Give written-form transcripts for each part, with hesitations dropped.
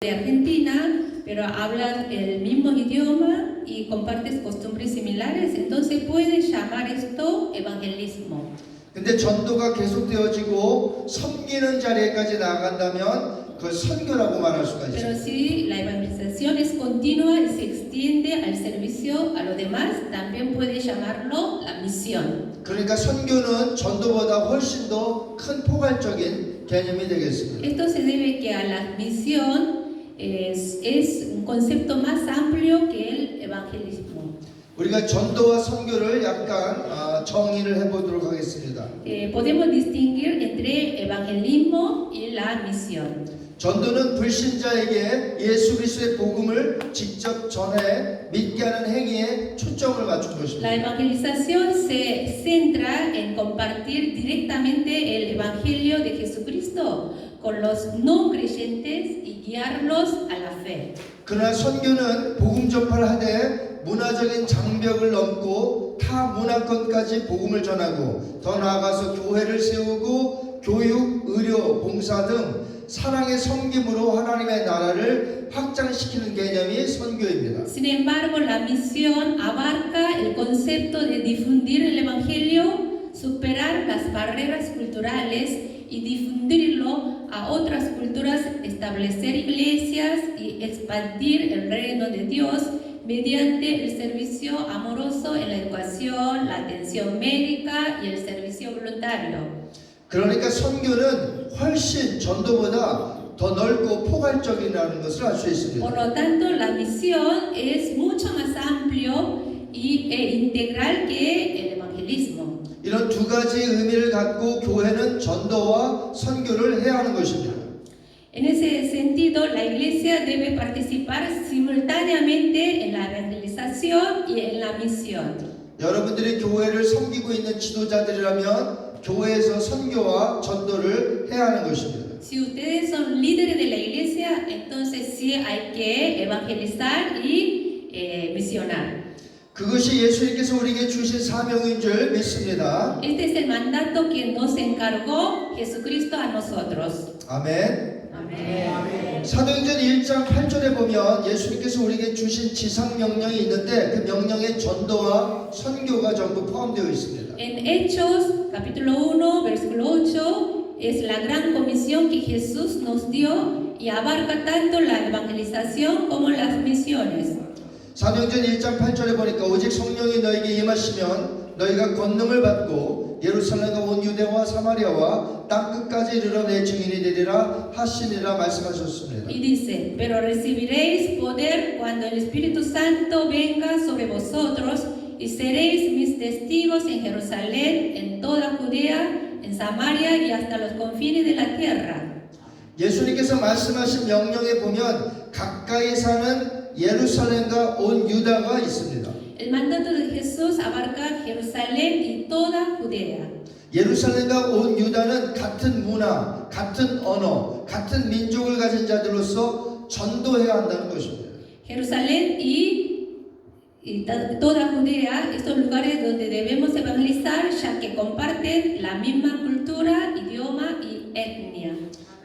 de Argentina, pero hablan el mismo idioma y comparten costumbres similares, entonces puede llamar esto evangelismo. 근데 전도가 계속되어지고 섬기는 자리에까지 나아간다면 그걸 선교라고 말할 수가 Pero 있습니다. si la evangelización es continua y se extiende al servicio a los demás, también puede llamarlo la misión. 그러니까 선교는 전도보다 훨씬 더 큰 포괄적인 개념이 되겠습니다. Esto se debe que a la misión es un concepto más amplio que el evangelismo. 우리가 전도와 선교를 약간 정의를 해보도록 하겠습니다. Podemos distinguir entre evangelismo y la misión. 전도는 불신자에게 예수 그리스도의 복음을 직접 전해 믿게 하는 행위에 초점을 맞춘 것입니다. La evangelización se centra en compartir directamente el evangelio de Jesucristo con los no creyentes y guiarlos a la fe. 그러나 선교는 복음 전파를 하되 문화적인 장벽을 넘고 타 문화권까지 복음을 전하고 더 나아가서 교회를 세우고 교육, 의료, 봉사 등 사랑의 섬김으로 하나님의 나라를 확장시키는 개념이 선교입니다. Sin embargo, la misión abarca el concepto de difundir el evangelio, superar las barreras culturales y difundirlo a otras culturas, establecer iglesias y expandir el reino de Dios mediante el servicio amoroso en la educación, la atención médica y el servicio voluntario. 그러니까 선교는 훨씬 전도보다 더 넓고 포괄적이라는 것을 알 수 있습니다. Por lo tanto, la misión es mucho más amplio e integral que el evangelismo. 이런 두 가지 의미를 갖고 교회는 전도와 선교를 해야 하는 것입니다. En ese sentido, la Iglesia debe participar simultáneamente en la evangelización y en la misión. 여러분들이 교회를 섬기고 있는 지도자들이라면 교회에서 선교와 전도를 해야 하는 것입니다. Si ustedes son líderes de la Iglesia, entonces sí hay que evangelizar y misionar. 그것이 예수님께서 우리에게 주신 사명인 줄 믿습니다. Este es el mandato que nos encargó Jesucristo a nosotros. 아멘. Amén. 사도행전 1장 8절에 보면 예수님께서 우리에게 주신 지상 명령이 있는데 그 명령에 전도와 선교가 전부 포함되어 있습니다. En Hechos, capítulo 1, versículo 8, es la gran comisión que Jesús nos dio y abarca tanto la evangelización como las misiones. 사도행전 1장 8절에 보니까 오직 성령이 너에게 임하시면 너희가 권능을 받고 예루살렘과 온 유대와 사마리아와 땅 끝까지 이르러 내 증인이 되리라 하시니라 말씀하셨습니다. Y dice, pero recibiréis poder cuando el Espíritu Santo venga sobre vosotros y seréis mis testigos en Jerusalén, en toda Judea, en Samaria y hasta los confines de la tierra. 예수님께서 말씀하신 명령에 보면 가까이 사는 예루살렘과 온 유다가 있습니다. El mandato de Jesús abarca Jerusalén y toda Judea. 예루살렘과 온 유다는 같은 문화, 같은 언어, 같은 민족을 가진 자들로서 전도해야 한다는 것입니다. Jerusalén y toda Judea, estos lugares donde debemos evangelizar, ya que comparten la misma cultura, idioma y etnia.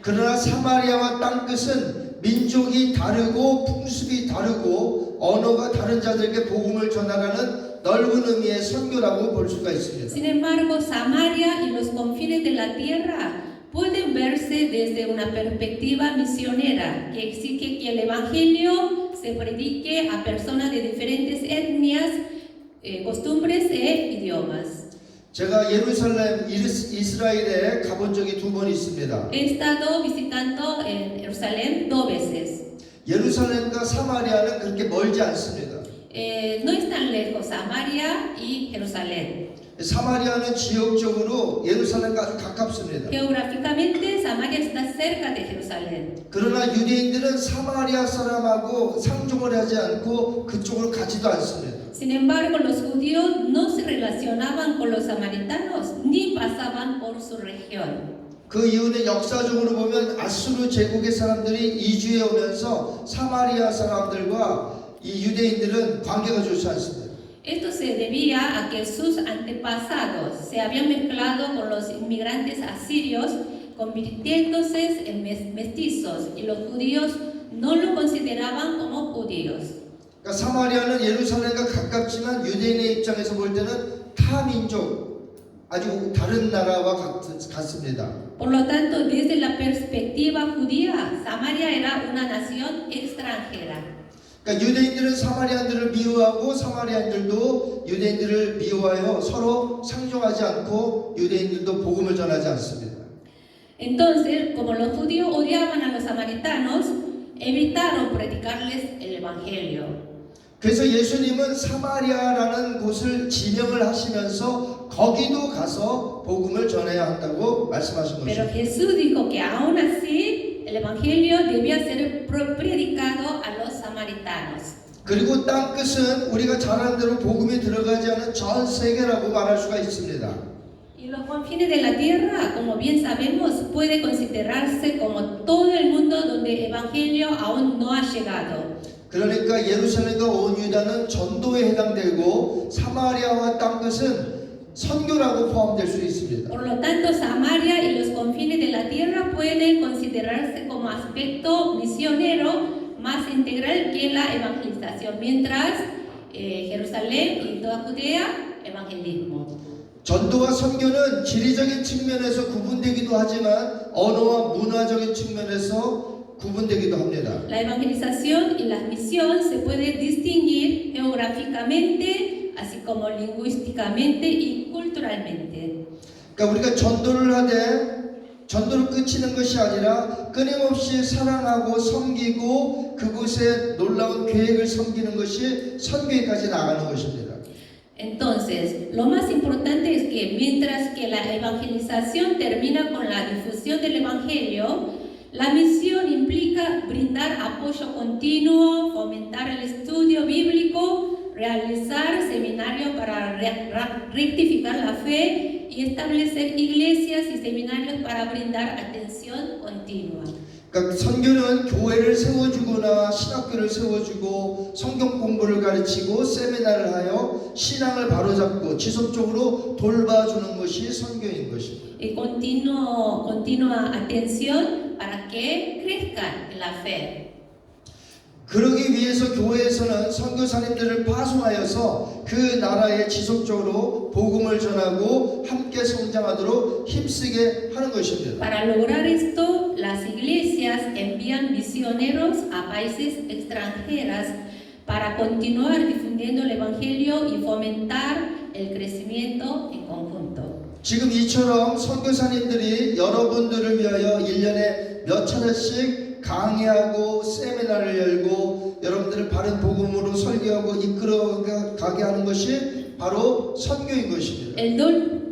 그러나 사마리아와 땅끝은 민족이 다르고 풍습이 다르고 언어가 다른 자들에게 복음을 전하라는 넓은 의미의 선교라고 볼 수가 있습니다. Sin embargo, Samaria y los confines de la tierra pueden verse desde una perspectiva misionera que exige que el evangelio se predique a personas de diferentes etnias, costumbres e idiomas. 제가 예루살렘 이스라엘에 가본 적이 2번 있습니다. He estado visitando en Jerusalén 2 veces. 예루살렘과 사마리아는 그렇게 멀지 않습니다. No están lejos Samaria y Jerusalén. 사마리아는 지역적으로 예루살렘과 아주 가깝습니다. Geográficamente, Samaria está cerca de Jerusalén. 그러나 유대인들은 사마리아 사람하고 상종을 하지 않고 그쪽으로 가지도 않습니다. Sin embargo, los judíos no se relacionaban con los samaritanos ni pasaban por su región. 그 이유는 역사적으로 보면 아수르 제국의 사람들이 이주해 오면서 사마리아 사람들과 이 유대인들은 관계가 좋지 않습니다. Esto se debía a que sus antepasados se habían mezclado con los inmigrantes asirios, convirtiéndose en mestizos, y los judíos no lo consideraban como judíos. 그러니까 사마리아는 예루살렘과 가깝지만 유대인의 입장에서 볼 때는 타 민족, 아주 다른 나라와 같습니다. Por lo tanto, desde la perspectiva judía, Samaria era una nación extranjera. 그러니까 유대인들은 사마리아인들을 미워하고 사마리아인들도 유대인들을 미워하여 서로 상종하지 않고 유대인들도 복음을 전하지 않습니다. Entonces, como los judíos odiaban a los samaritanos, evitaron predicarles el evangelio. 그래서 예수님은 사마리아라는 곳을 지명을 하시면서 거기도 가서 복음을 전해야 한다고 말씀하신 Pero 것입니다. Jesús dijo que aún así el evangelio debía ser predicado a los samaritanos. 그리고 땅 끝은 우리가 잘 아는 대로 복음이 들어가지 않은 전 세계라고 말할 수가 있습니다. Y los confines de la tierra, como bien sabemos, puede considerarse como todo el mundo donde el evangelio aún no ha llegado. 그러니까 예루살렘과 온 유다는 전도에 해당되고 사마리아와 땅 끝은 선교라고 포함될 수 있습니다. Por lo tanto, Samaria y los confines de la tierra pueden considerarse como aspecto misionero más integral que la evangelización, mientras Jerusalén y toda Judea, evangelismo. 전도와 선교는 지리적인 측면에서 구분되기도 하지만 언어와 문화적인 측면에서 구분되기도 합니다. La evangelización y la misión se puede distinguir geográficamente, así como lingüísticamente y culturalmente. 그러니까 우리가 전도를 하되 전도를 끝이는 것이 아니라 끊임없이 사랑하고 섬기고 그곳에 놀라운 계획을 섬기는 것이 선교에까지 나가는 것입니다. Entonces, lo más importante es que mientras que la evangelización termina con la difusión del evangelio, la misión implica brindar apoyo continuo, fomentar el estudio bíblico, realizar seminarios para rectificar la fe y establecer iglesias y seminarios para brindar atención continua. 그러니까 선교는 교회를 세워주거나 신학교를 세워주고 성경 공부를 가르치고 세미나를 하여 신앙을 바로잡고 지속적으로 돌봐주는 것이 선교인 것입니다. Y continua atención para que crezcan en la fe. 그러기 위해서 교회에서는 선교사님들을 파송하여서 그 나라에 지속적으로 복음을 전하고 함께 성장하도록 힘쓰게 하는 것입니다. Para lograr esto, las iglesias envían misioneros a países extranjeros para continuar difundiendo el evangelio y fomentar el crecimiento en conjunto. 지금 이처럼 선교사님들이 여러분들을 위하여 1년에 몇 차례씩 강의하고 세미나를 열고 여러분들을 바른 복음으로 설교하고 이끌어가게 하는 것이 바로 선교인 것입니다. El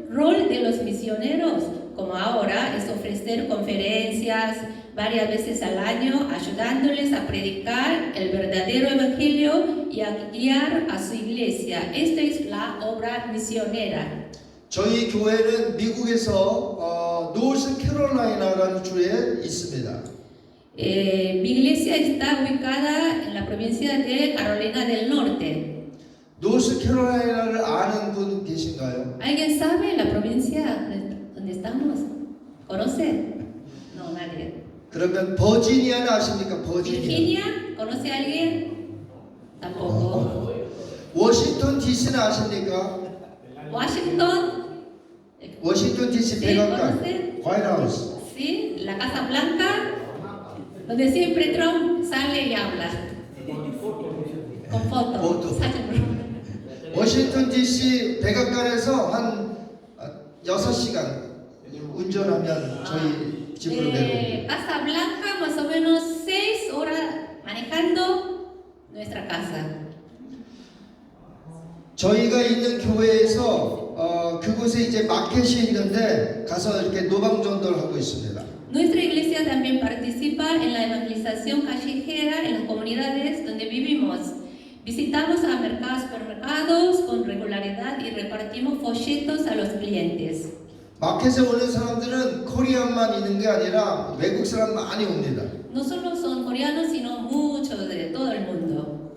rol de los misioneros, como ahora, es ofrecer conferencias varias veces al año, ayudándoles a predicar el verdadero evangelio y a guiar a su iglesia. Esta es la obra misionera. 저희 교회는 미국에서 노스 캐롤라이나라는 주에 있습니다. Mi iglesia está ubicada en la provincia de Carolina del Norte. 노스 캐롤라이나를 아는 분 계신가요? ¿Alguien sabe la provincia donde estamos? ¿Conoce? No, nadie. 그러면 버지니아는 아십니까? 버지니아. ¿Virginia? ¿Conoce a alguien? Tampoco. 워싱턴 DC는 아십니까? ¿Washington? 워싱턴 DC Sí, 백악관, ¿conoce? 화이트 하우스. Sí, la Casa Blanca, donde siempre Trump sale y habla. Con fotos. Foto. 워싱턴 DC 백악관에서 한 6시간 운전하면 저희 집으로 내려옵니다. Casa Blanca, más o menos 6 horas manejando nuestra casa. 저희가 있는 교회에서 그곳에 이제 마켓이 있는데 가서 이렇게 노방 전도를 하고 있습니다. Nuestra iglesia también participa en la evangelización callejera en las comunidades donde vivimos. Visitamos a mercados, supermercados con regularidad y repartimos folletos a los clientes. 마켓에 오는 사람들은 코리안만 있는 게 아니라 외국 사람 많이 옵니다. No solo son coreanos, sino muchos de todo el mundo.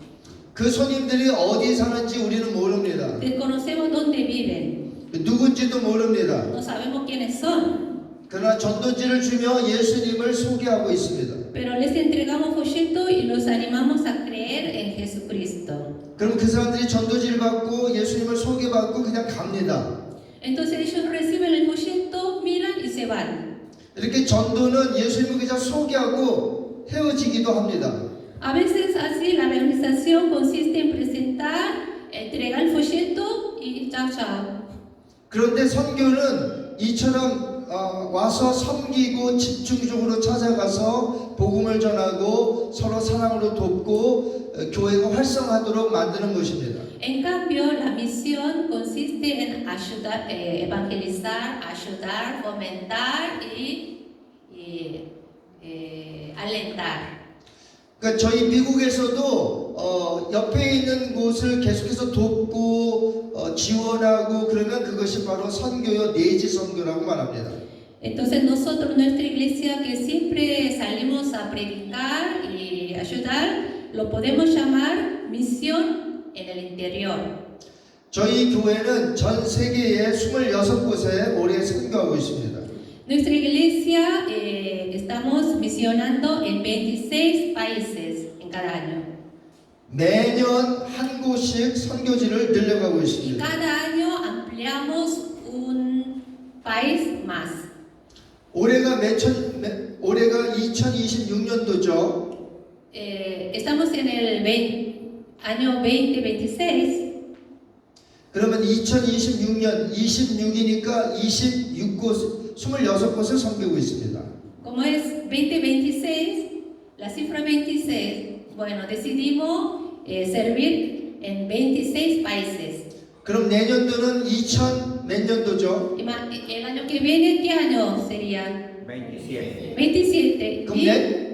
그 손님들이 어디 사는지 우리는 모릅니다. Desconocemos dónde viven, 누군지도 모릅니다. no sabemos quiénes son, 그러나 전도지를 주며 예수님을 소개하고 있습니다. pero les entregamos folletos y los animamos a creer en Jesucristo. 그럼 그 사람들이 전도지를 받고 예수님을 소개받고 그냥 갑니다. Entonces ellos reciben el folleto, miran y se van. 이렇게 전도는 예수님을 그냥 소개하고 헤어지기도 합니다. A veces así la evangelización consiste en presentar, entregar el folleto y chao chao. 그런데 선교는 이처럼 와서 섬기고 집중적으로 찾아가서 복음을 전하고 서로 사랑으로 돕고 교회가 활성화하도록 만드는 것입니다. En cambio, la misión consiste en ayudar, evangelizar, ayudar, fomentar y alentar. 그러니까 저희 미국에서도 옆에 있는 곳을 계속해서 돕고 지원하고 그러면 그것이 바로 선교요 내지 선교라고 말합니다. Entonces nosotros, nuestra iglesia, que siempre salimos a predicar y ayudar, lo podemos llamar misión en el interior. 저희 교회는 전 세계에 26곳에 올해 선교하고 있습니다. Nuestra iglesia estamos misionando en 26 países en cada año. 매년 한 곳씩 선교지를 늘려가고 Y 있습니다. cada año ampliamos un país más. 올해가 2026년도죠. Estamos en el año 2026. 그러면 2026년 26이니까 26곳을 섬기고 있습니다. Como es 2026, la cifra 26, bueno, decidimos servir en 26 países. 그럼 내년도는 2000 몇 년도죠? El año que viene, ¿qué año sería? 27. 27. 그럼 Y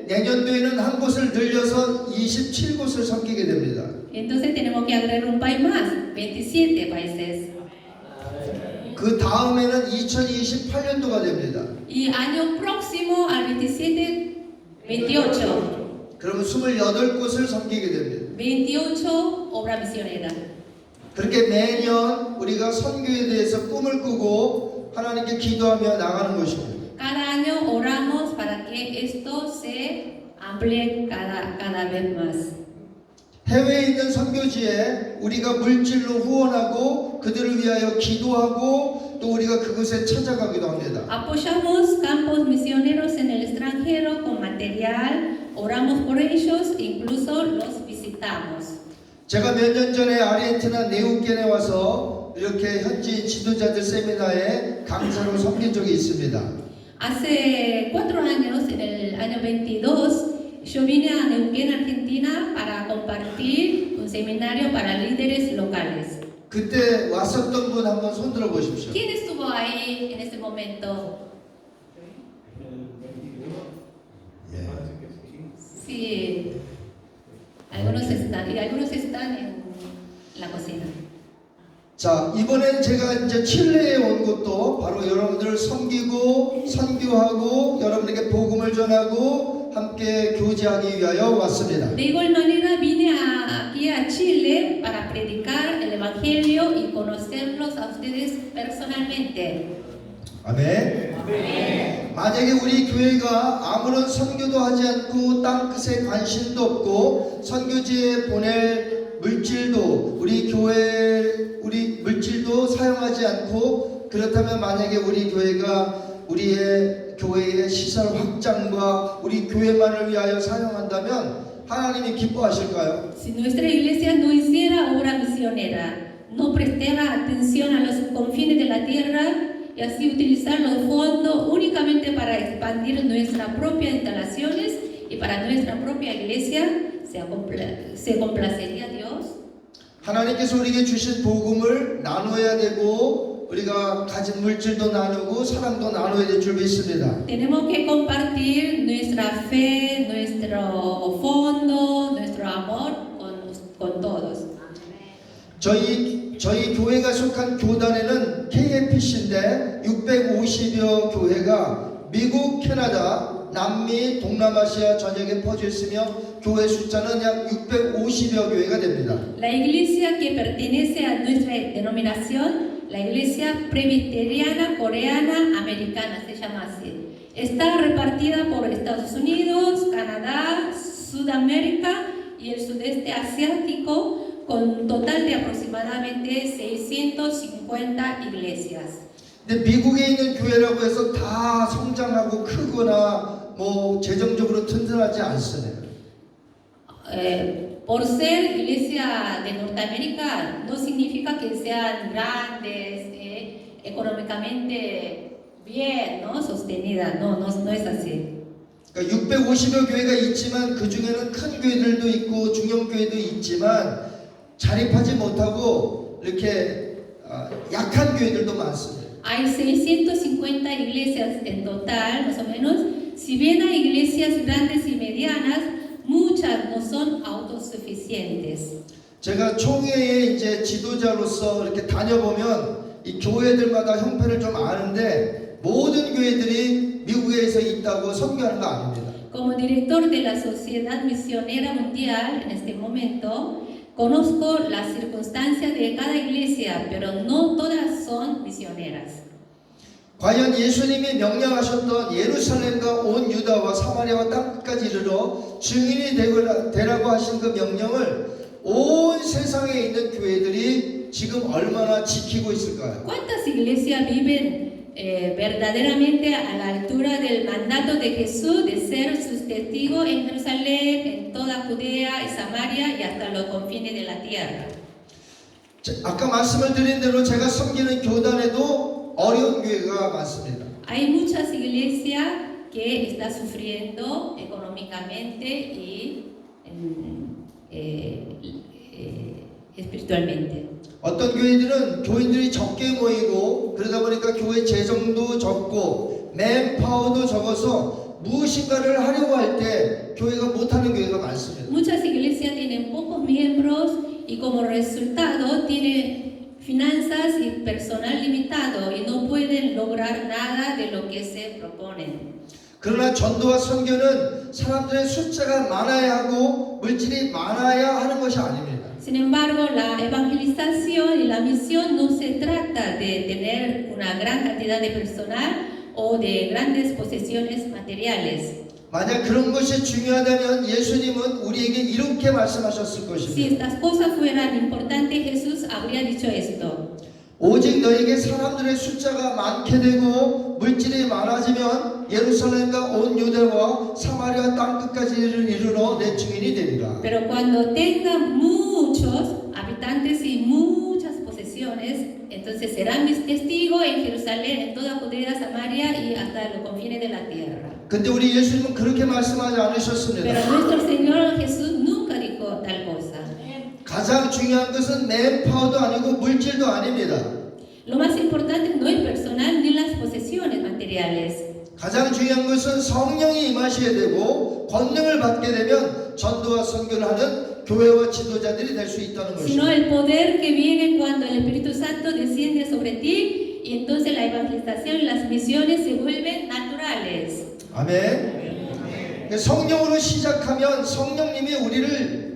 내년도에는 한 곳을 늘려서 27곳을 섬기게 됩니다. entonces tenemos que agregar un país más, 27 países. 그 다음에는 2028년도가 됩니다. Y año próximo, al 27, 28. 그러면 28곳을 섬기게 됩니다. 28 obra misionera. 그렇게 매년 우리가 선교에 대해서 꿈을 꾸고 하나님께 기도하며 나가는 것입니다. Cada año oramos para que esto se amplíe cada vez más. 해외에 있는 선교지에 우리가 물질로 후원하고 그들을 위하여 기도하고 또 우리가 그곳에 찾아가기도 합니다. Apoyamos campos misioneros en el extranjero con material, oramos por ellos, incluso los visitamos. 제가 몇 년 전에 아르헨티나 네우켄에 와서 이렇게 현지 지도자들 세미나에 강사로 섬긴 적이 있습니다. Hace 4 años, en el año 22, yo vine a Neuquén, Argentina, para compartir un seminario para líderes locales. 그때 왔었던 분 한번 손 들어 보십시오. ¿Quién estuvo ahí en ese momento? 예. Sí, algunos están en la cocina. 자, 이번엔 제가 이제 칠레에 온 것도 바로 여러분들을 섬기고 선교하고 여러분에게 복음을 전하고 함께 교제하기 위하여 왔습니다. De igual manera vine aquí a Chile para predicar el Evangelio y conocerlos a ustedes personalmente. 아멘. 만약에 우리 교회가 아무런 선교도 하지 않고 땅끝에 관심도 없고 선교지에 보낼 물질도 우리 물질도 사용하지 않고 그렇다면 만약에 우리 교회가 우리의 교회의 시설 확장과 우리 교회만을 위하여 사용한다면 하나님이 기뻐하실까요? Si nuestra iglesia no hiciera obra misionera, no prestara atención a los confines de la tierra y así utilizar los fondos únicamente para expandir nuestras propias instalaciones y para nuestra propia iglesia, ¿se complacería Dios? 하나님께서 우리에게 주신 복음을 나눠야 되고 우리가 가진 물질도 나누고 사랑도 나눠야 될 줄 믿습니다. Tenemos que compartir nuestra fe, nuestro fondo, nuestro amor con todos. 저희 교회가 속한 교단에는 KFC인데 650여 교회가 미국, 캐나다, 남미, 동남아시아 전역에 퍼져 있으며 교회 숫자는 약 650여 교회가 됩니다. La iglesia que pertenece a nuestra denominación, la iglesia presbiteriana coreana americana, se llama así. Está repartida por Estados Unidos, Canadá, Sudamérica y el sudeste asiático, con un total de aproximadamente 650 iglesias. 근데 미국에 있는 교회라고 해서 다 성장하고 크거나 뭐 재정적으로 튼튼하지 않습니다. Por ser iglesia de Norteamérica no significa que sean grandes, económicamente bien, ¿no? Sostenidas. No es así. 그러니까 650여 교회가 있지만 그 중에는 큰 교회들도 있고 중형 교회도 있지만 자립하지 못하고 이렇게 약한 교회들도 많습니다. Hay 650 iglesias en total, más o menos. Si bien hay iglesias grandes y medianas, muchas no son autosuficientes. 제가 총회의 이제 지도자로서 이렇게 다녀보면 이 교회들마다 형편을 좀 아는데 모든 교회들이 미국에서 있다고 선교하는 거 아닙니다. Como director de la Sociedad Misionera Mundial en este momento, conozco las circunstancias de cada iglesia, pero no todas son misioneras. 과연 예수님이 명령하셨던 예루살렘과 온 유다와 사마리아와 땅끝까지 이르러 증인이 되라고 하신 그 명령을 온 세상에 있는 교회들이 지금 얼마나 지키고 있을까요? ¿Cuántas iglesias viven verdaderamente a la altura del mandato de Jesús de ser sus testigos en Jerusalén, en toda Judea y Samaria y hasta los confines de la tierra? 아까 말씀을 드린 대로 제가 섬기는 교단에도 어려운 교회가 많습니다. Hay muchas iglesias que están sufriendo económicamente y espiritualmente. 어떤 교회들은 교인들이 적게 모이고 그러다 보니까 교회 재정도 적고 맨파워도 적어서 무엇인가를 하려고 할 때 교회가 못하는 교회가 많습니다. Muchas iglesias tienen pocos miembros y como resultado tienen finanzas y personal limitado y no pueden lograr nada de lo que se proponen. 그러나 전도와 선교는 사람들의 숫자가 많아야 하고 물질이 많아야 하는 것이 아닙니다. Sin embargo, la evangelización y la misión no se trata de tener una gran cantidad de personal o de grandes posesiones materiales. 만약 그런 것이 중요하다면 예수님은 우리에게 이렇게 말씀하셨을 Si 것입니다. estas cosas fueran importantes, Jesús habría dicho esto. 오직 너에게 사람들의 숫자가 많게 되고 물질이 많아지면 예루살렘과 온 유대와 사마리아 땅끝까지 이르러 내 증인이 되리라. Pero cuando tengan muchos habitantes y muchas posesiones, entonces serán mis testigos en Jerusalén, en toda Judea, Samaria y hasta los confines de la tierra. 근데 우리 예수님은 그렇게 말씀하지 Pero 않으셨습니다. nuestro Señor Jesús nunca dijo tal cosa. 가장 중요한 것은 맨파워도 아니고 물질도 아닙니다. Lo más importante no es personal ni las posesiones materiales. 가장 중요한 것은 성령이 임하셔야 되고 권능을 받게 되면 전도와 선교를 하는 교회와 지도자들이 될 수 있다는 Sino 것입니다. el poder que viene cuando el Espíritu Santo desciende sobre ti y entonces la evangelización y las misiones se vuelven naturales. 아멘. 성령으로 시작하면 성령님이 우리를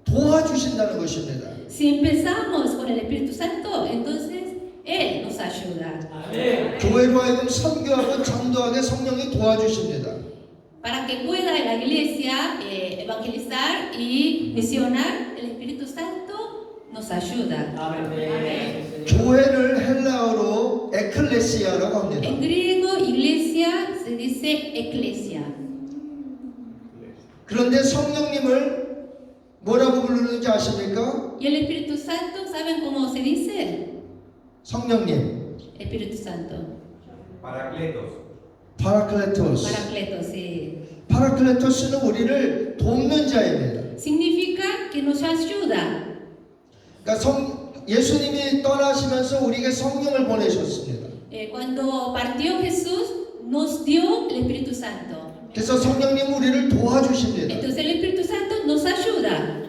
도와주신다는 것입니다. Si empezamos con el Espíritu Santo, entonces Él nos ayuda. 교회로 하여금 선교하고 전도하게 성령이 도와주십니다. Para que pueda la iglesia evangelizar y misionar, el Espíritu Santo nos ayuda. 교회를 헬라어로 에클레시아라고 합니다. En griego, iglesia se dice eclesia. 그런데 성령님을 뭐라고 부르는지 아십니까? Y el Espíritu Santo, ¿saben cómo se dice? 성령님, Espíritu Santo. Paracletos. 파라클레토스. Paracletos, sí. 파라클레토스는 우리를 돕는 자입니다. Significa que nos ayuda. 그러니까 예수님이 떠나시면서 우리에게 성령을 보내셨습니다. Cuando partió Jesús, nos dio el Espíritu Santo. 그래서 성령님은 우리를 도와주십니다. Entonces el Espíritu Santo nos ayuda.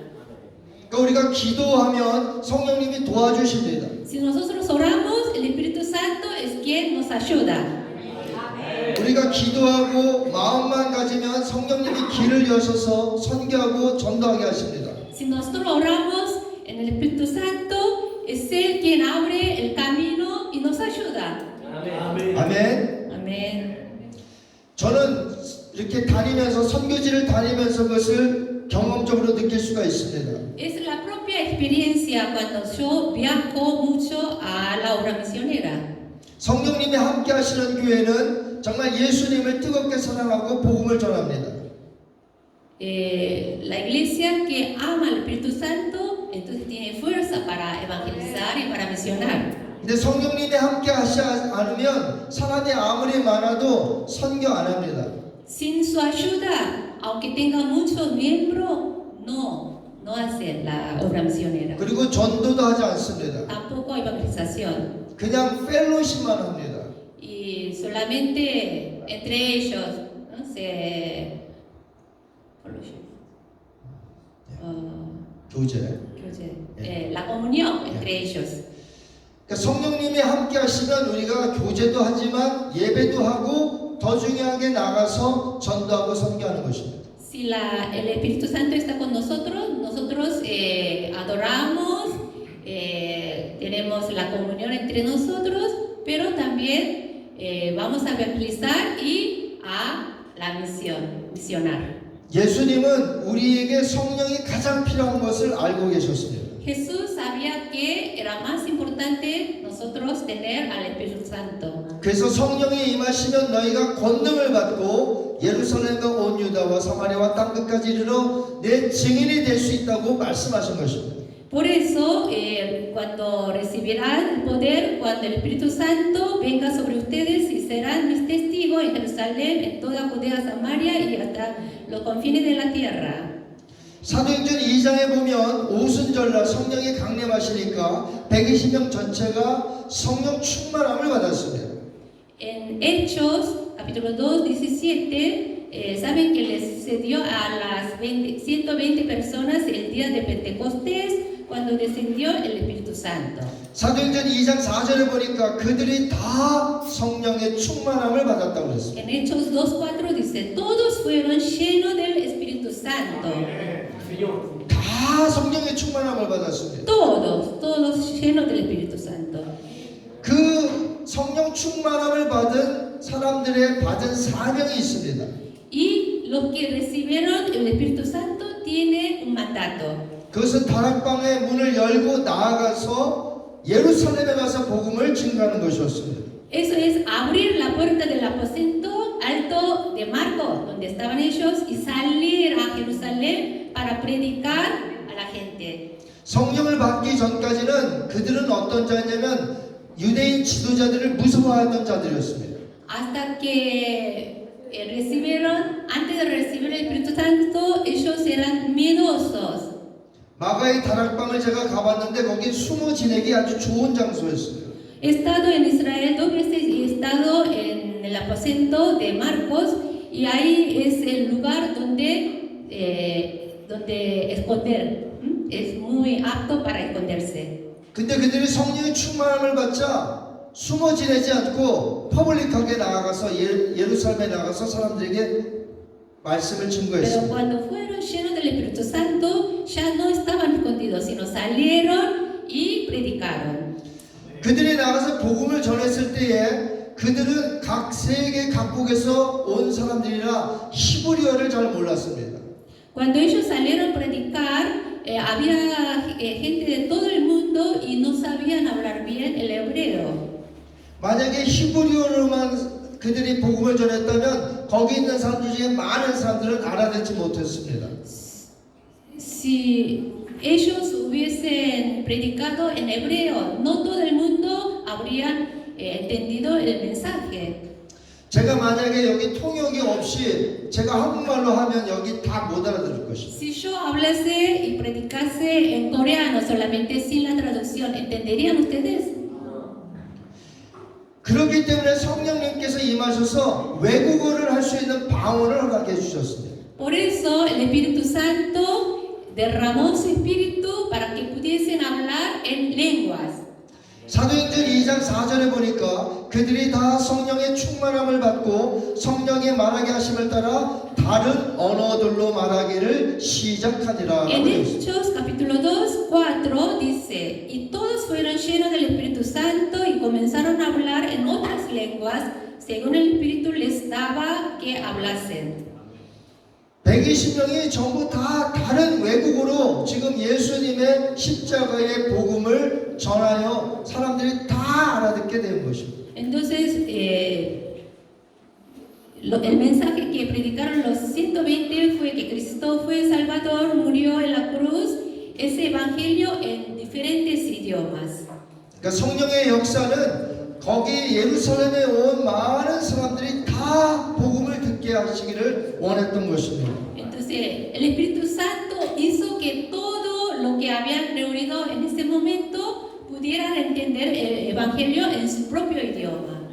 그러니까 우리가 기도하면 성령님이 도와주십니다. Si nosotros oramos, el Espíritu Santo es quien nos ayuda. 우리가 기도하고 마음만 가지면 성령님이 길을 여셔서 선교하고 전도하게 하십니다. Si nosotros oramos en el Espíritu Santo, es Él quien abre el camino y nos ayuda. 아멘. Amén. 저는 이렇게 다니면서 선교지를 다니면서 그것을 경험적으로 느낄 수가 있습니다. Es la propia experiencia cuando yo viajo mucho a la obra misionera. 성령님이 함께 하시는 교회는 정말 예수님을 뜨겁게 사랑하고 복음을 전합니다. La iglesia que ama al Espíritu Santo, entonces tiene fuerza para evangelizar y para misionar. 근데 성령님이 함께 하시지 않으면 사람이 아무리 많아도 선교 안 합니다. Sin su ayuda, aunque tenga muchos miembros, no hace la obra misionera. 그리고 전도도 하지 않습니다. Tampoco evangelización. 그냥 펠로십만 합니다. Y solamente entre ellos, ¿no? 교제. La comunión entre ellos. 그러니까 성령님이 함께 하시면 우리가 교제도 하지만 예배도 하고 더 중요하게 나가서 전도하고 선교하는 것입니다. Si el Espíritu Santo está con nosotros adoramos, tenemos la comunión entre nosotros, pero también vamos a evangelizar y a la misionar. 예수님은 우리에게 성령이 가장 필요한 것을 알고 계셨습니다. Jesús sabía que era más importante nosotros tener al Espíritu Santo. 그래서 성령이 임하시면 너희가 권능을 받고 예루살렘과 온 유다와 사마리아와 땅 끝까지 이르러 내 증인이 될 수 있다고 말씀하신 것입니다. Por eso, cuando recibirán el poder, cuando el Espíritu Santo venga sobre ustedes y serán mis testigos en Jerusalén, en toda Judea, Samaria y hasta los confines de la tierra. 사도행전 2장에 보면 오순절날 성령이 강림하시니까 120명 전체가 성령 충만함을 받았습니다. En Hechos, capítulo 2, 17, saben que les sucedió a las 120 personas el día de Pentecostés, cuando descendió el Espíritu Santo. 사도행전 2장 4절에 보니까 그들이 다 성령의 충만함을 받았다고 했습니다. En Hechos 2:4 dice, todos fueron llenos del Espíritu Santo. 다 성령의 충만함을 받았습니다. Todos llenos del Espíritu Santo. 그 성령 충만함을 받은 사람들의 받은 사명이 있습니다. Y los que recibieron el Espíritu Santo tienen un mandato. 그것은 다락방의 문을 열고 나아가서 예루살렘에 가서 복음을 증거하는 것이었습니다. Eso es abrir la puerta del aposento alto de Marcos, donde estaban ellos, y salir a Jerusalén para predicar a la gente. 성령을 받기 전까지는 그들은 어떤 자냐면 유대인 지도자들을 무서워하던 자들이었습니다. Hasta que antes de recibir el Espíritu Santo, ellos eran miedosos. 마가의 다락방을 제가 가봤는데 거기 숨어 지내기 아주 좋은 장소였어요. He estado en Israel 2 veces y he estado en el aposento de Marcos y ahí es el lugar donde esconder. Es muy apto para esconderse. 근데 그들이 성령의 충만함을 받자 숨어 지내지 않고 퍼블릭하게 나아가서 예루살렘에 나가서 사람들에게 말씀을 Pero 증거했습니다. cuando fueron llenos del Espíritu Santo, ya no estaban escondidos, sino salieron y predicaron. 그들이 나가서 복음을 전했을 때에 그들은 각 세계 각국에서 온 사람들이라 히브리어를 잘 몰랐습니다. Cuando ellos salieron a predicar, había gente de todo el mundo y no sabían hablar bien el hebreo. 만약에 히브리어로만 그들이 복음을 전했다면 거기 있는 사람들 중에 많은 사람들은 알아듣지 못했습니다. Si ellos hubiesen predicado en hebreo, no todo el mundo habrían entendido el mensaje. 제가 만약에 여기 통역이 없이 제가 한국말로 하면 여기 다 못 알아들을 것입니다. Si yo hablase y predicase en coreano solamente sin la traducción, ¿entenderían ustedes? 그렇기 때문에 성령님께서 임하셔서 외국어를 할 수 있는 방언을 허락해 주셨습니다. Por eso el Espíritu Santo derramó su espíritu para que pudiesen hablar en lenguas. 사도행전 2장 4절에 보니까 그들이 다 성령의 충만함을 받고 성령의 말하게 하심을 따라 다 다른 언어들로 말하기를 시작하니라. En Hechos capítulo 2, 4 dice, y todos fueron llenos del Espíritu Santo y comenzaron a hablar en otras lenguas, según el Espíritu les daba que hablasen. 120명이 전부 다 다른 외국어로 지금 예수님의 십자가의 복음을 전하여 사람들이 다 알아듣게 된 것입니다. Entonces, el mensaje que predicaron los 120 fue que Cristo fue Salvador, murió en la cruz, ese evangelio en diferentes idiomas. 그러니까 성령의 역사는 거기 예루살렘에 온 많은 사람들이 다 복음을 듣게 하시기를 원했던 것입니다. Entonces, el Espíritu Santo hizo que todo lo que habían reunido en ese momento pudieran entender el evangelio en su propio idioma.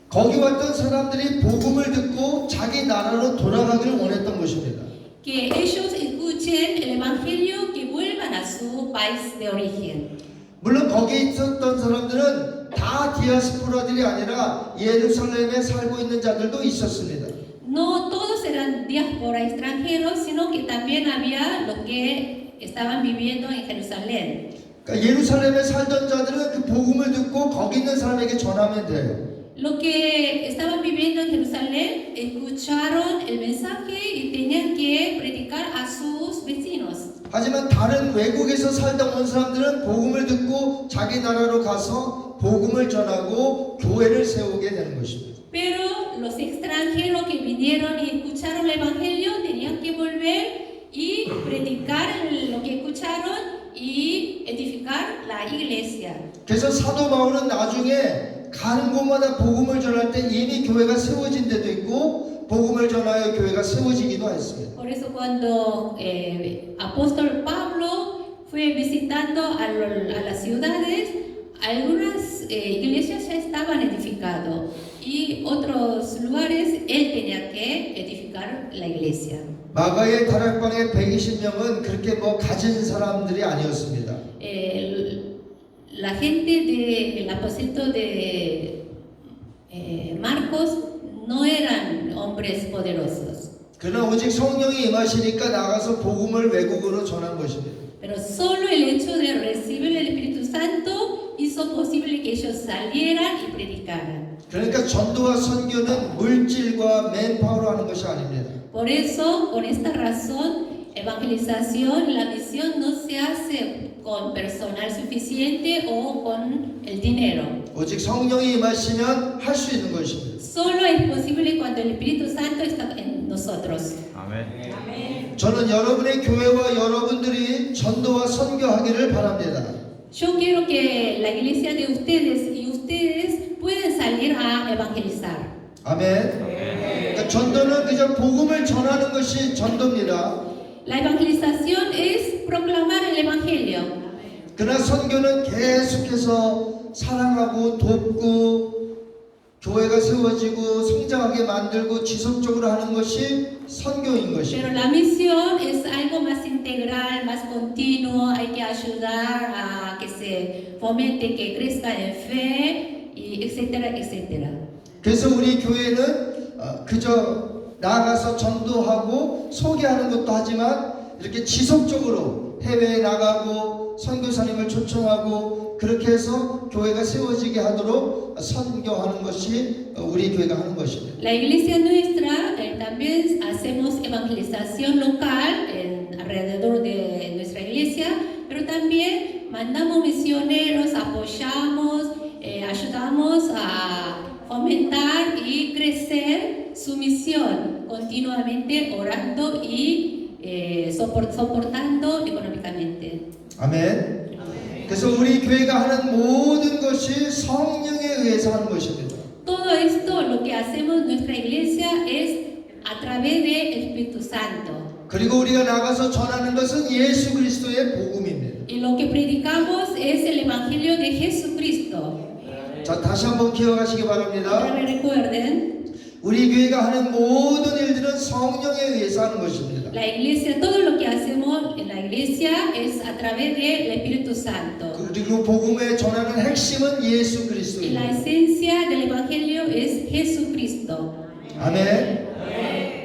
거기 왔던 사람들이 복음을 듣고 자기 나라로 돌아가기를 원했던 것입니다. Que ellos escuchen el evangelio, que vuelvan a su país de origen. 물론 거기 있었던 사람들은 다 디아스포라들이 아니라 예루살렘에 살고 있는 자들도 있었습니다. No todos eran diáspora extranjeros, sino que también había los que estaban viviendo en Jerusalén. 그러니까 예루살렘에 살던 자들은 그 복음을 듣고 거기 있는 사람에게 전하면 돼요. Los que estaban viviendo en Jerusalén escucharon el mensaje y tenían que predicar a sus vecinos. 하지만 다른 외국에서 살던 온 사람들은 복음을 듣고 자기 나라로 가서 복음을 전하고 교회를 세우게 되는 것입니다. Pero los extranjeros que vinieron y escucharon el evangelio tenían que volver y predicar lo que escucharon y edificar la iglesia. 그래서 사도 바울은 나중에 가는 곳마다 복음을 전할 때 이미 교회가 세워진 데도 있고 복음을 전하여 교회가 세워지기도 했습니다. Por eso cuando apóstol Pablo fue visitando a las ciudades, algunas iglesias ya estaban edificadas y otros lugares él tenía que edificar la iglesia. 마가의 다락방의 120명은 그렇게 뭐 가진 사람들이 아니었습니다. La gente del aposento de Marcos no eran hombres poderosos, 그러나 오직 성령이 임하시니까 나가서 복음을 외국어로 전한 것입니다. pero solo el hecho de recibir el Espíritu Santo hizo posible que ellos salieran y predicaran. 그러니까 전도와 선교는 물질과 맨파워로 하는 것이 아닙니다. Por eso, con esta razón, evangelización, la misión no se hace con personal suficiente o con el dinero. 오직 성령이 임하시면 할 수 있는 것입니다. Solo es posible cuando el Espíritu Santo está en nosotros. Amén. 저는 여러분의 교회와 여러분들이 전도와 선교하기를 바랍니다. Yo quiero que la iglesia de ustedes y ustedes puedan salir a evangelizar. 아멘. 그러니까 전도는 그저 복음을 전하는 것이 전도입니다. La evangelización es proclamar el evangelio. 그러나 선교는 계속해서 사랑하고 돕고 교회가 세워지고 성장하게 만들고 지속적으로 하는 것이 선교인 것입니다. Pero la misión es algo más integral, más continuo. Hay que ayudar a que se fomente, que crezca en fe, y etcétera, etcétera. 그래서 우리 교회는 그저 나가서 전도하고 소개하는 것도 하지만 이렇게 지속적으로 해외에 나가고 선교사님을 초청하고 그렇게 해서 교회가 세워지게 하도록 선교하는 것이 우리 교회가 하는 것입니다. La iglesia nuestra también hacemos evangelización local alrededor de nuestra iglesia, pero también mandamos misioneros, apoyamos, ayudamos a fomentar y crecer su misión, continuamente orando y soportando económicamente. 아멘. 그래서 우리 교회가 하는 모든 것이 성령에 의해서 하는 것입니다. Todo esto, lo que hacemos en nuestra iglesia es a través del Espíritu Santo. 그리고 우리가 나가서 전하는 것은 예수 그리스도의 복음입니다. Y lo que predicamos es el Evangelio de Jesucristo. 자, 다시 한번 기억하시기 바랍니다. Para que recuerden, 우리 교회가 하는 모든 일들은 성령에 의해서 하는 것입니다. la iglesia, todo lo que hacemos en la iglesia es a través del Espíritu Santo. 그리고 복음에 전하는 핵심은 예수 Y la 그리스도입니다. esencia del Evangelio es Jesucristo. 아멘.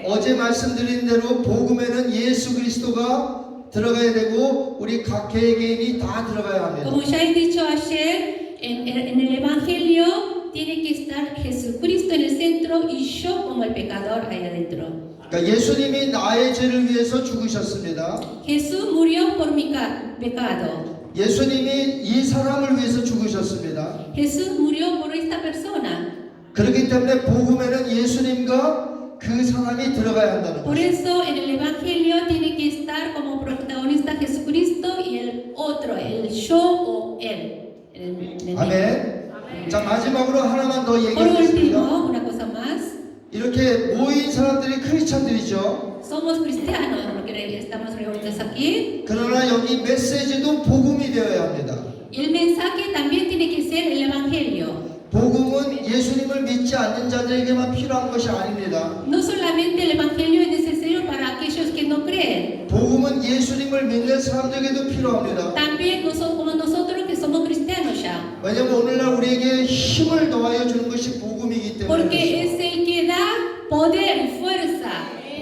어제 말씀드린 대로 복음에는 예수 그리스도가 들어가야 되고 우리 각 개개인이 다 들어가야 합니다. Como ya he dicho ayer, en el Evangelio tiene que estar Jesucristo en el centro y yo como el pecador ahí adentro. 그러니까 예수님이 나의 죄를 위해서 죽으셨습니다. Jesús murió por mi pecado. 예수님이 이 사람을 위해서 죽으셨습니다. Jesús murió por esta persona. 그렇기 때문에 복음에는 예수님과 그 사람이 들어가야 한다는 Por 거죠. eso en el Evangelio tiene que estar como protagonista Jesucristo y el otro, el yo o él. 아멘. 자, 마지막으로 하나만 더 Por 얘기하겠습니다. último, una cosa más. 이렇게 모인 사람들이 크리스찬들이죠. Somos cristianos, lo que estamos reunidos aquí. 그러나 여기 메시지도 복음이 되어야 합니다. Y el mensaje también tiene que ser el Evangelio. 복음은 예수님을 믿지 않는 자들에게만 필요한 것이 아닙니다. No solamente el Evangelio es necesario para aquellos que no creen. 복음은 예수님을 믿는 사람들에게도 필요합니다. También nosotros, como nosotros que somos cristianos ya. 왜냐하면 오늘날 우리에게 힘을 더하여 주는 것이 복음이기 때문에 Porque 그렇습니다. es el que da poder y fuerza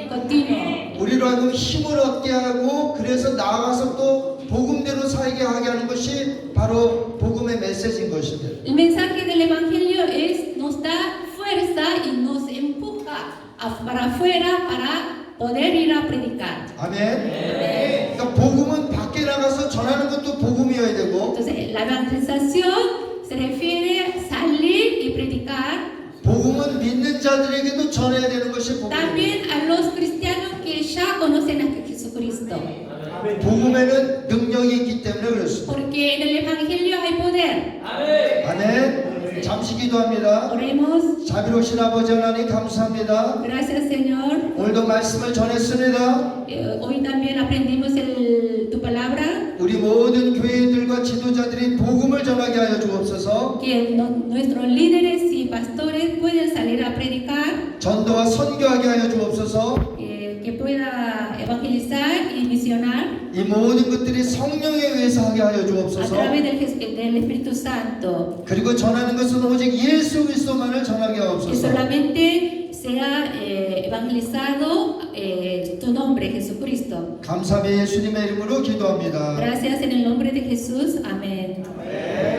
continuo. 우리로 하여금 힘을 얻게 하고 그래서 나아가서 또 복음대로 살게 하게 하는 것이 바로 복음의 메시지인 것입니다. El mensaje del Evangelio nos da fuerza y nos empuja para afuera para poder ir a predicar. 아멘. 그러니까 복음은 밖에 나가서 전하는 것도 복음이어야 되고 Entonces, la evangelización se refiere a salir y predicar. 복음은 믿는 자들에게도 전해야 되는 것이 복음입니다. También a los cristianos que ya conocen a Jesucristo. 복음에는 능력이 있기 때문에 그렇습니다. Porque en el Evangelio hay poder. 아멘. 잠시 기도합니다. Oremos. 자비로우신 아버지 하나님 감사합니다. Gracias, Señor. 오늘도 말씀을 전했습니다. Hoy también aprendimos tu palabra. 우리 모든 교회들과 지도자들이 복음을 전하게 하여 주옵소서. Que nuestros líderes y pastores puedan salir a predicar. 전도와 선교하게 하여 주옵소서. Que pueda evangelizar y misionar 이 모든 것들이 성령에 의해서 하게 하여 a 주옵소서. través del Espíritu Santo. 그리고 전하는 것은 오직 예수 그리스도만을 전하게 Que 하옵소서. solamente sea evangelizado tu nombre, Jesucristo. 감사의 예수님의 이름으로 기도합니다. Gracias en el nombre de Jesús. Amén. 아멘.